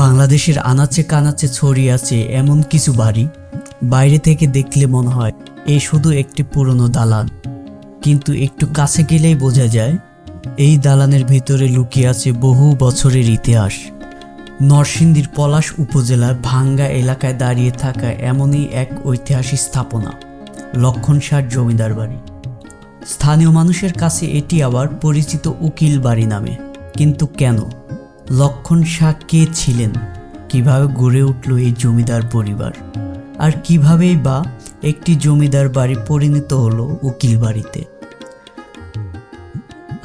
বাংলাদেশের আনাচে কানাচে ছড়িয়ে আছে এমন কিছু বাড়ি, বাইরে থেকে দেখলে মনে হয় এই শুধু একটি পুরনো দালান, কিন্তু একটু কাছে গেলেই বোঝা যায় এই দালানের ভিতরে লুকিয়ে আছে বহু বছরের ইতিহাস। নরসিংদীর পলাশ উপজেলার ভাঙ্গা এলাকায় দাঁড়িয়ে থাকা এমনই এক ঐতিহাসিক স্থাপনা লক্ষণ শাহর জমিদার বাড়ি। স্থানীয় মানুষের কাছে এটি আবার পরিচিত উকিল বাড়ি নামে। কিন্তু কেন? লক্ষণ শাহ কে ছিলেন? কিভাবে গড়ে উঠল এই জমিদার পরিবার? আর কিভাবেই বা একটি জমিদার বাড়ি পরিণত হলো উকিল বাড়িতে?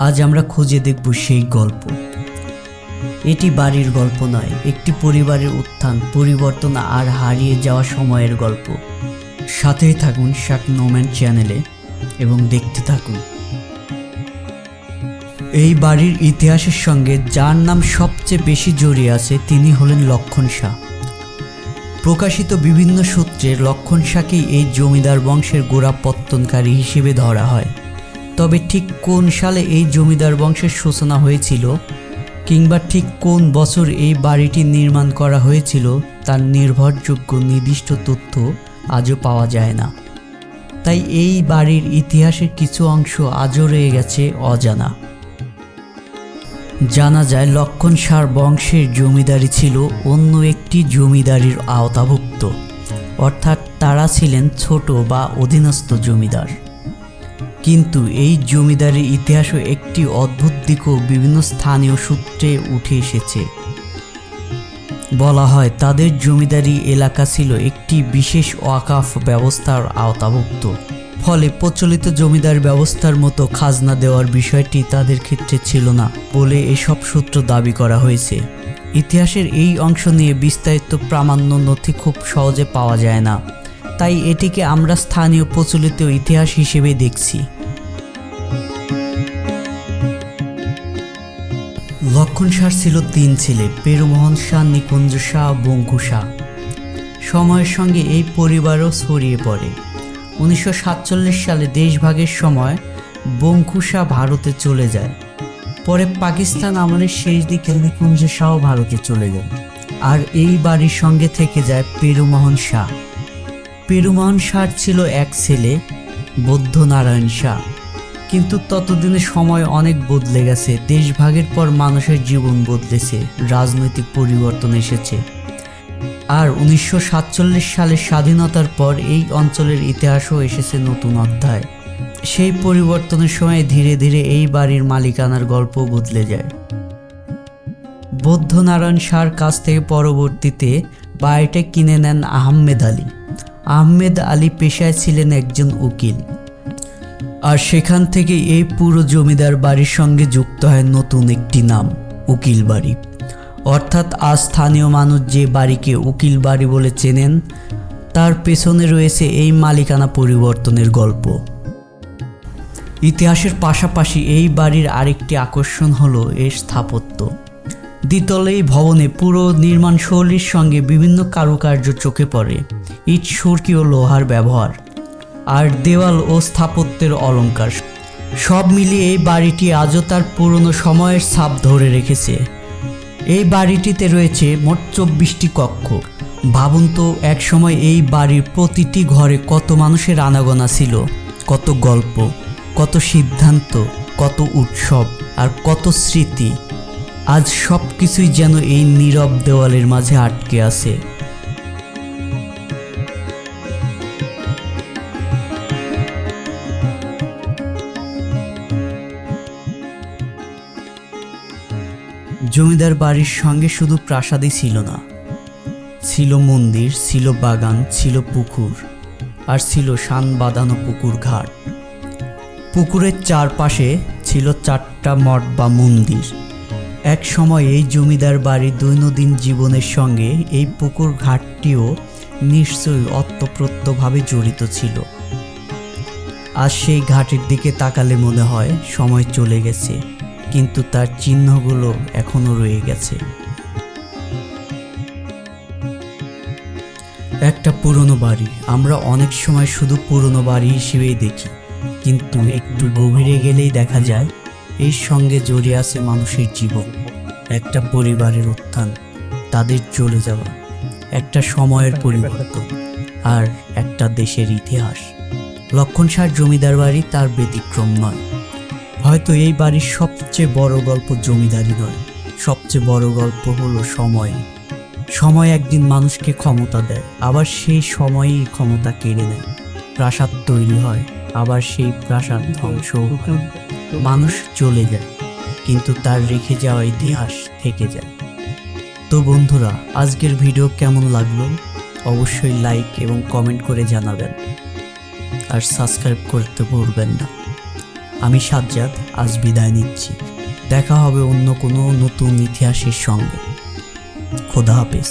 আজ আমরা খুঁজে দেখব সেই গল্প। এটি বাড়ির গল্প নয়, একটি পরিবারের উত্থান, পরিবর্তন আর হারিয়ে যাওয়া সময়ের গল্প। সাথেই থাকুন শাক নোম্যান চ্যানেলে এবং দেখতে থাকুন। এই বাড়ির ইতিহাসের সঙ্গে যার নাম সবচেয়ে বেশি জড়িয়ে আছে তিনি হলেন লক্ষণ শাহ। প্রকাশিত বিভিন্ন সূত্রে লক্ষণ শাহকেই এই জমিদার বংশের গোড়াপত্তনকারী হিসেবে ধরা হয়। তবে ঠিক কোন সালে এই জমিদার বংশের সূচনা হয়েছিল কিংবা ঠিক কোন বছর এই বাড়িটি নির্মাণ করা হয়েছিল তার নির্ভরযোগ্য নির্দিষ্ট তথ্য আজও পাওয়া যায় না। তাই এই বাড়ির ইতিহাসের কিছু অংশ আজও রয়ে গেছে অজানা। জানা যায় লক্ষণ শাহর বংশের জমিদারি ছিল অন্য একটি জমিদারির আওতাভুক্ত, অর্থাৎ তারা ছিলেন ছোট বা অধীনস্থ জমিদার। কিন্তু এই জমিদারির ইতিহাসও একটি অদ্ভুত দিকও বিভিন্ন স্থানীয় সূত্রে উঠে এসেছে। বলা হয় তাদের জমিদারি এলাকা ছিল একটি বিশেষ ওয়াকাফ ব্যবস্থার আওতাভুক্ত, ফলে প্রচলিত জমিদার ব্যবস্থার মতো খাজনা দেওয়ার বিষয়টি তাদের ক্ষেত্রে ছিল না বলে এসব সূত্র দাবি করা হয়েছে। ইতিহাসের এই অংশ নিয়ে বিস্তারিত প্রামাণ্য নথি খুব সহজে পাওয়া যায় না, তাই এটিকে আমরা স্থানীয় প্রচলিত ইতিহাস হিসেবে দেখছি। লক্ষণ শাহর ছিল 3 ছেলে, পেরুমোহন শাহ, নিকুঞ্জ শাহ, বঙ্কু শাহ। সময়ের সঙ্গে এই পরিবারও ছড়িয়ে পড়ে। 1947 সালে দেশভাগের সময় বঙ্কু শাহ ভারতে চলে যায়। পরে পাকিস্তান আমলের শেষ দিকে নিকুঞ্জ শাহ ভারতে চলে যায়, আর এই বাড়ির সঙ্গে থেকে যায় পেরুমোহন শাহ। পেরুমোহন শাহর ছিল এক ছেলে, বৌদ্ধনারায়ণ শাহ। কিন্তু ততদিনে সময় অনেক বদলে গেছে। দেশভাগের পর মানুষের জীবন বদলেছে, রাজনৈতিক পরিবর্তন এসেছে। আর 1947 সালের স্বাধীনতার পর এই অঞ্চলের ইতিহাসও এসেছে নতুন অধ্যায়। সেই পরিবর্তনের সময় ধীরে ধীরে এই বাড়ির মালিকানার গল্প বদলে যায়। বৌদ্ধনারায়ণ শাহর কাছ থেকে পরবর্তীতে বাড়িটা কিনে নেন আহমেদ আলী। আহমেদ আলী পেশায় ছিলেন একজন উকিল, আর সেখান থেকে এই পুরো জমিদার বাড়ির সঙ্গে যুক্ত হয় নতুন একটি নাম, উকিল বাড়ি। অর্থাৎ আজ স্থানীয় মানুষ যে বাড়িকে উকিল বাড়ি বলে চেনেন তার পেছনে রয়েছে এই মালিকানা পরিবর্তনের গল্প। ইতিহাসের পাশাপাশি এই বাড়ির আরেকটি আকর্ষণ হলো এর স্থাপত্য। দ্বিতল এই ভবনে পুরো নির্মাণ শৈলীর সঙ্গে বিভিন্ন কারুকার্য চোখে পড়ে, ইট, সুরকি ও লোহার ব্যবহার, আর দেওয়াল ও স্থাপত্যের অলংকার। সব মিলিয়ে এই বাড়িটি আজও তার পুরনো সময়ের ছাপ ধরে রেখেছে। এই বাড়িটিতে রয়েছে মোট 24টি কক্ষ। ভাবুন তো, একসময় এই বাড়ির প্রতিটি ঘরে কত মানুষের আনাগোনা ছিল, কত গল্প, কত সিদ্ধান্ত, কত উৎসব আর কত স্মৃতি। আজ সব কিছুই যেন এই নীরব দেওয়ালের মাঝে আটকে আছে। জমিদার বাড়ির সঙ্গে শুধু প্রাসাদই ছিল না, ছিল মন্দির, ছিল বাগান, ছিল পুকুর, আর ছিল শান বাঁধানো পুকুর ঘাট। পুকুরের চারপাশে ছিল 4টা মঠ বা মন্দির। এক সময় এই জমিদার বাড়ির দৈনন্দিন জীবনের সঙ্গে এই পুকুর ঘাটটিও নিশ্চয়ই ওতপ্রোতভাবে জড়িত ছিল। আর সেই ঘাটের দিকে তাকালে মনে হয় সময় চলে গেছে, কিন্তু তার চিহ্নগুলো এখনো রয়ে গেছে। একটা পুরনো বাড়ি আমরা অনেক সময় শুধু পুরনো বাড়ি হিসেবেই দেখি, কিন্তু একটু গভীরে গেলেই দেখা যায় এর সঙ্গে জড়িয়ে আছে মানুষের জীবন, একটা পরিবারের উত্থান, তাদের চলে যাওয়া, একটা সময়ের পরিবর্তন আর একটা দেশের ইতিহাস। লক্ষণ শাহর জমিদার বাড়ি তার ব্যতিক্রম নয়। হয়তো এই বাড়ির সবচেয়ে বড় গল্প জমিদারি নয়, সবচেয়ে বড় গল্প হলো সময়। সময় একদিন মানুষকে ক্ষমতা দেয়, আবার সেই সময়ই ক্ষমতা কেড়ে নেয়। প্রাসাদ তৈরি হয়, আবার সেই প্রাসাদ ধ্বংস হয়। মানুষ চলে যায়, কিন্তু তার রেখে যাওয়া ইতিহাস থেকে যায়। তো বন্ধুরা, আজকের ভিডিও কেমন লাগলো অবশ্যই লাইক এবং কমেন্ট করে জানাবেন, আর সাবস্ক্রাইব করতে ভুলবেন না। আমি সাজ্জাদ আজ বিদায় নিচ্ছি। দেখা হবে অন্য কোনো নতুন ইতিহাসের সঙ্গে। খোদা হাফেজ।